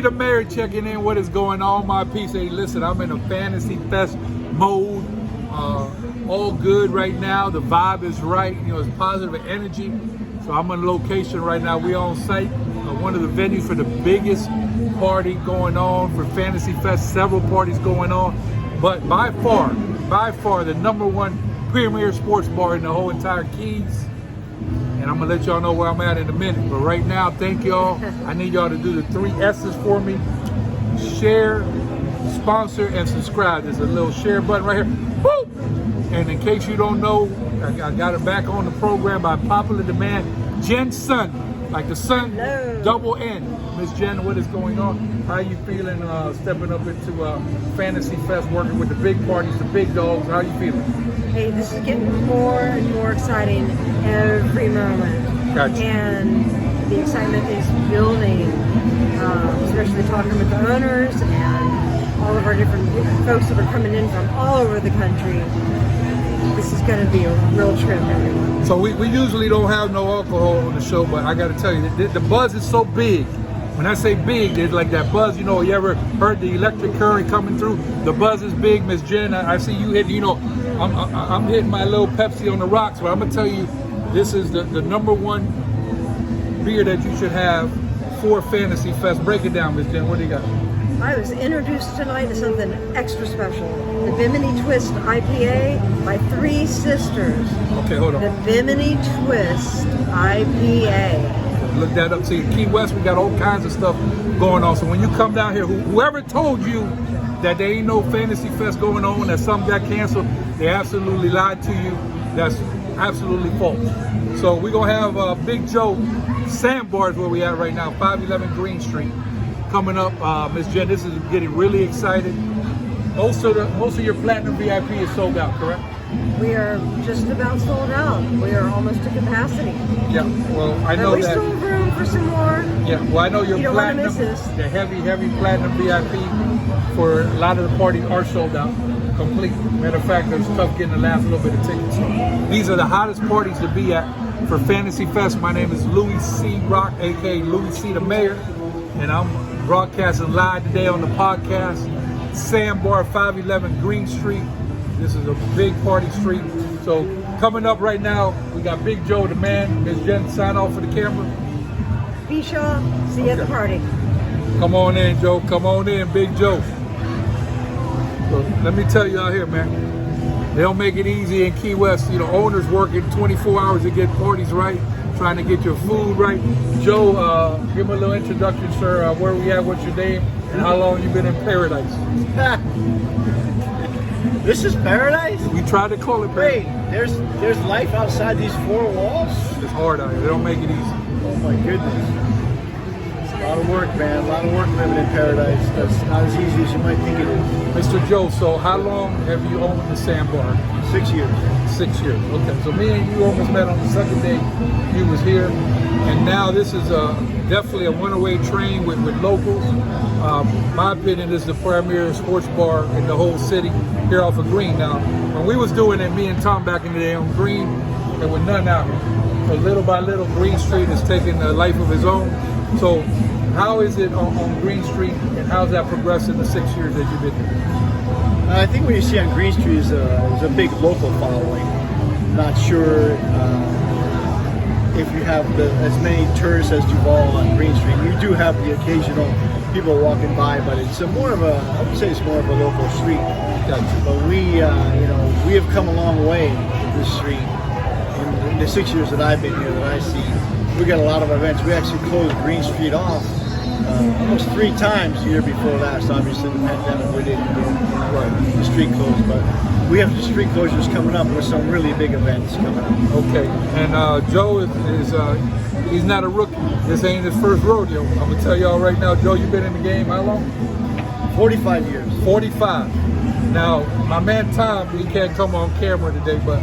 C the Mayor checking in. What is going on, my piece? Hey, listen, I'm in a Fantasy Fest mode. All good right now. The vibe is right. You know, it's positive energy. So I'm on location right now. We on site. One of the venues for the biggest party going on for Fantasy Fest. Several parties going on. But by far, the #1 premier sports bar in the whole entire Keys. And I'm gonna let y'all know where I'm at in a minute. But right now, thank y'all. I need y'all to do the 3 S's for me. Share, sponsor, and subscribe. There's a little share button right here. Woo! And in case you don't know, I got it back on the program by popular demand. Jen Sun, like the sun, Hello. double N. Miss Jen, what is going on? How you feeling stepping up into Fantasy Fest, working with the big parties, the big dogs? How you feeling? Hey, this is getting more and more exciting every moment. Gotcha. And the excitement is building, especially talking with the owners and all of our different folks that are coming in from all over the country. This is going to be a real trip, everyone. So we usually don't have no alcohol on the show, but I got to tell you, the buzz is so big. When I say big, there's like that buzz, you know, you ever heard the electric current coming through? The buzz is big, Miss Jen. I see you hitting, you know, I'm hitting my little Pepsi on the rocks, but I'm going to tell you, this is the #1 beer that you should have for Fantasy Fest. Break it down, Miss Jen. What do you got? I was introduced tonight to something extra special. The Bimini Twist IPA by 3 sisters. Okay, hold on. The Bimini Twist IPA. Look that up. See, in Key West, we got all kinds of stuff going on. So when you come down here, whoever told you that there ain't no Fantasy Fest going on, that something got canceled, they absolutely lied to you. That's absolutely false. So we're going to have Big Joe, Sandbar is where we at right now, 511 Green Street. Coming up, Miss Jen, this is getting really excited. Most of your Platinum VIP is sold out, correct? We are just about sold out. We are almost to capacity. Yeah, well, I know But we that. still have room for some more. Yeah, well, I know your You don't wanna Platinum, miss this. the heavy Platinum VIP for a lot of the parties are sold out, complete. Matter of fact, it's tough getting the last little bit of tickets. So these are the hottest parties to be at for Fantasy Fest. My name is Louie C. Rock, aka Louie C. the Mayor, and I'm broadcasting live today on the podcast. Sandbar, 511 Green Street. This is a big party street. So coming up right now, we got Big Joe, the man. Miss Jen, sign off for the camera. Be sure. See you at the party. Come on in, Joe. Come on in, Big Joe. So let me tell you out here, man. They don't make it easy in Key West. You know, owners working 24 hours to get parties right, trying to get your food right. Joe, give me a little introduction, sir. Where we at? What's your name? And how long you been in paradise? This is paradise? We try to call it Wait, paradise. there's life outside these 4 walls? It's hard out here. They don't make it easy. Oh my goodness. It's a lot of work, man. A lot of work living in paradise. That's not as easy as you might think it is. Mr. Joe, so how long have you owned the Sandbar? 6 years. 6 years. Okay, so me and you almost met on the second day you was here, and now this is definitely a one-way train with locals. My opinion, this is the premier sports bar in the whole city here off of Green. Now, when we was doing it, me and Tom back in the day on Green, there was none out here. So little by little, Green Street is taking a life of its own. So how is it on Green Street, and how's that progressed in the 6 years that you've been here? I think what you see on Green Street is a big local following. Not sure if you have as many tourists as Duval on Green Street. You do have the occasional people walking by, but it's I would say it's more of a local street. Gotcha. But we have come a long way with this street. In the 6 years that I've been here, that I see, we got a lot of events. We actually closed Green Street off almost 3 times the year before last. Obviously, the pandemic, we didn't get the street closed, but we have the street closures coming up with some really big events coming up. Okay, and Joe is he's not a rookie. This ain't his first rodeo. I'm gonna tell y'all right now, Joe, you've been in the game how long? 45 years. 45. Now, my man Tom, he can't come on camera today, but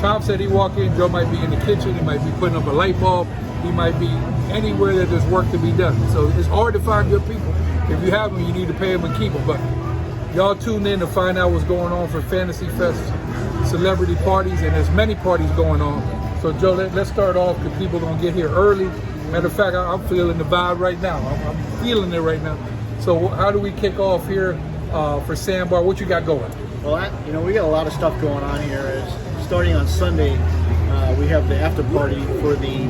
Tom said he walk in, Joe might be in the kitchen, he might be putting up a light bulb, he might be anywhere that there's work to be done. So it's hard to find good people. If you have them, you need to pay them and keep them. But y'all tune in to find out what's going on for Fantasy Fest celebrity parties, and there's many parties going on. So Joe, let's start off because people are gonna get here early. Matter of fact, I'm feeling the vibe right now. I'm feeling it right now. So how do we kick off here for Sandbar? What you got going? Well, we got a lot of stuff going on here. Starting on Sunday, we have the after party for the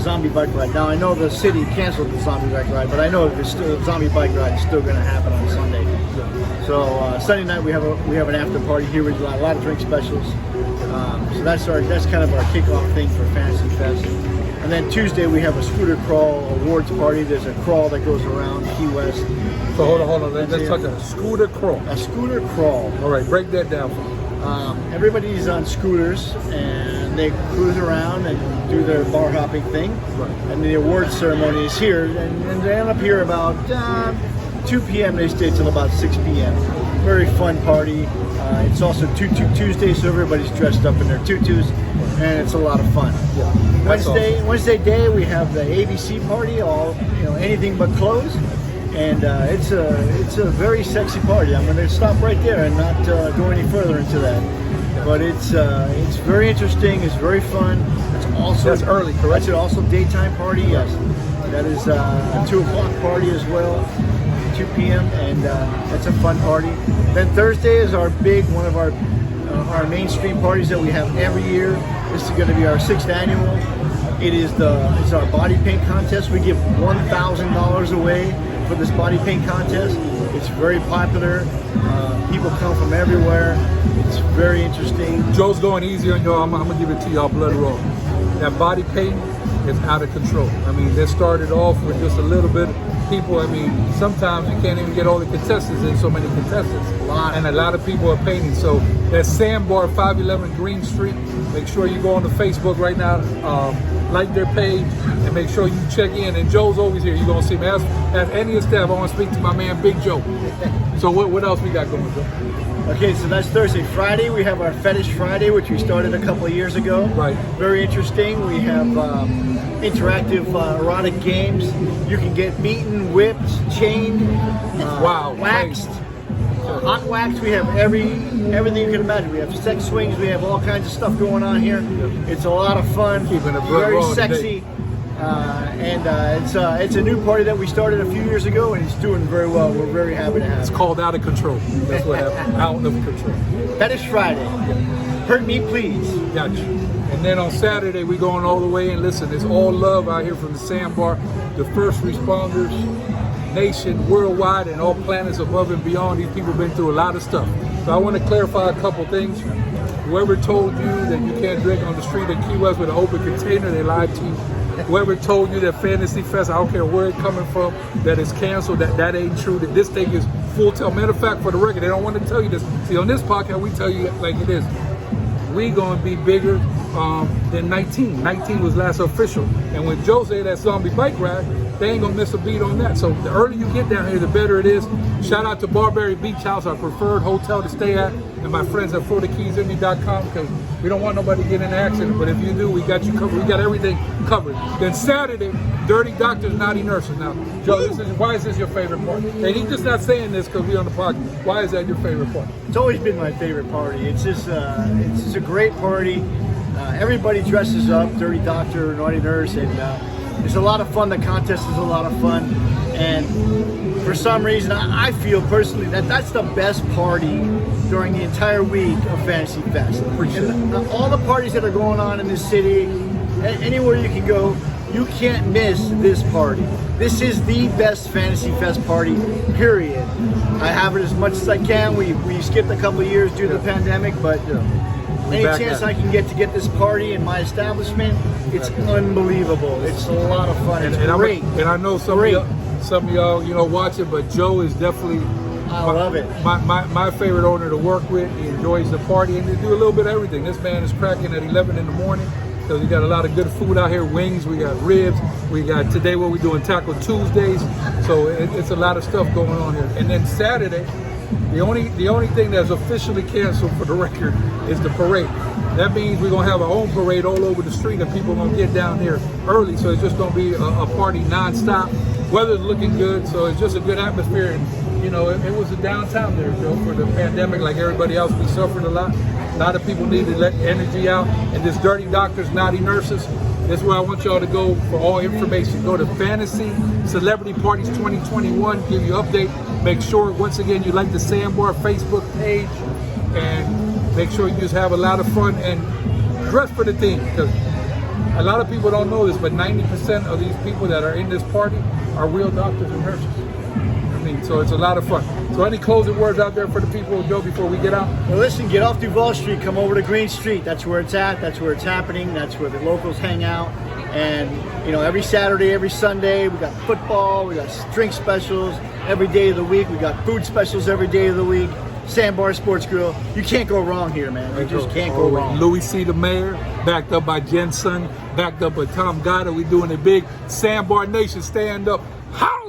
zombie bike ride. Now, I know the city canceled the zombie bike ride, but I know the zombie bike ride is still going to happen on Sunday. So Sunday night we have an after party here with a lot of drink specials. So that's kind of our kickoff thing for Fantasy Fest. And then Tuesday we have a scooter crawl awards party. There's a crawl that goes around Key West. So hold on. Let's talk about a scooter crawl. A scooter crawl. All right, break that down for me. Everybody's on scooters and they cruise around and do their bar hopping thing. Right. And the awards ceremony is here, and they end up here about 2 p.m. They stay till about 6 p.m. Very fun party. It's also Tutu Tuesday, so everybody's dressed up in their tutus, and it's a lot of fun. Yeah, Wednesday day we have the ABC party, all anything but clothes. And it's a very sexy party. I'm going to stop right there and not go any further into that. But it's very interesting. It's very fun. That's early, correct? That's also daytime party. Yes, that is a 2 o'clock party as well, 2 p.m. And that's a fun party. Then Thursday is one of our mainstream parties that we have every year. This is going to be our 6th annual. It's our body paint contest. We give $1,000 away for this body paint contest. It's very popular. People come from everywhere. It's very interesting. Joe's going easy on y'all. I'm gonna give it to y'all blood raw. That body paint is out of control. I mean, they started off with just a little bit of people. I mean, sometimes you can't even get all the contestants in, so many contestants. And a lot of people are painting. So that's Sandbar, 511 Green Street. Make sure you go on the Facebook right now, like their page, and make sure you check in. And Joe's always here. You're going to see me. Ask any of the staff. I want to speak to my man, Big Joe. So what else we got going, Joe? Okay, so that's Thursday. Friday, we have our Fetish Friday, which we started a couple of years ago. Right. Very interesting. We have interactive erotic games. You can get beaten, whipped, chained, waxed, hot waxed. We have everything you can imagine. We have sex swings. We have all kinds of stuff going on here. It's a lot of fun. Keeping it very sexy. Today. It's a new party that we started a few years ago, and it's doing very well. We're very happy to have it. It's called Out of Control. That's what happened. Out of control. Fetish Friday. Hurt me, please. Gotcha. And then on Saturday, we're going all the way in. Listen, it's all love out here from the Sandbar, the first responders, nation, worldwide, and all planets above and beyond. These people have been through a lot of stuff. So I want to clarify a couple things. Whoever told you that you can't drink on the street in Key West with an open container, they lied to you. Whoever told you that Fantasy Fest, I don't care where it's coming from, that it's canceled, that ain't true, that this thing is full tell. Matter of fact, for the record, they don't want to tell you this. See, on this podcast, we tell you like it is. We gonna be bigger than 19. 19 was last official. And when Joe say that zombie bike ride, they ain't gonna miss a beat on that. So the earlier you get down here, the better it is. Shout out to Barbary Beach House, our preferred hotel to stay at, and my friends at FloridaKeysIndy.com, because we don't want nobody to get in an accident. But if you do, we got you covered. We got everything covered. Then Saturday, Dirty Doctors, Naughty Nurses. Now, Joe, why is this your favorite part? And he's just not saying this because we're on the podcast. Why is that your favorite part? It's always been my favorite party. It's just a great party. Everybody dresses up, Dirty Doctor, Naughty Nurse, and it's a lot of fun. The contest is a lot of fun. And for some reason, I feel personally that that's the best party during the entire week of Fantasy Fest. And all the parties that are going on in this city, anywhere you can go, you can't miss this party. This is the best Fantasy Fest party, period. I have it as much as I can. We skipped a couple of years due to the pandemic, but any chance I can get this party in my establishment, it's unbelievable. It's a lot of fun. It's great. And I know some of y'all, watch it, but Joe is definitely love it. My favorite owner to work with. He enjoys the party, and they do a little bit of everything. This man is cracking at 11 in the morning because we got a lot of good food out here. Wings, we got ribs, we got today what we're doing Taco Tuesdays. So it's a lot of stuff going on here. And then Saturday, the only thing that's officially canceled for the record is the parade. That means we're gonna have our own parade all over the street, and people are gonna get down here early. So it's just gonna be a party nonstop. Weather's looking good, so it's just a good atmosphere. And it was a downtown there, Joe, for the pandemic. Like everybody else, we suffered a lot. A lot of people needed to let energy out. And this Dirty Doctors, Naughty Nurses, That's where I want y'all to go for all information. Go to Fantasy Celebrity Parties 2021, give you update. Make sure, once again, you like the Sandbar Facebook page, and make sure you just have a lot of fun and dress for the theme, because a lot of people don't know this, but 90% of these people that are in this party are real doctors and nurses. I mean, so it's a lot of fun. So any closing words out there for the people, Joe, before we get out? Well, listen, get off Duval Street, come over to Green Street. That's where it's at. That's where it's happening. That's where the locals hang out. And, you know, every Saturday, every Sunday, we got football, we got drink specials every day of the week. We got food specials every day of the week. Sandbar Sports Grill. You can't go wrong here, man. You just can't go wrong. Louie C. the mayor, backed up by Jensen, backed up by Tom Goddard. We doing it big. Sandbar Nation, stand up. How?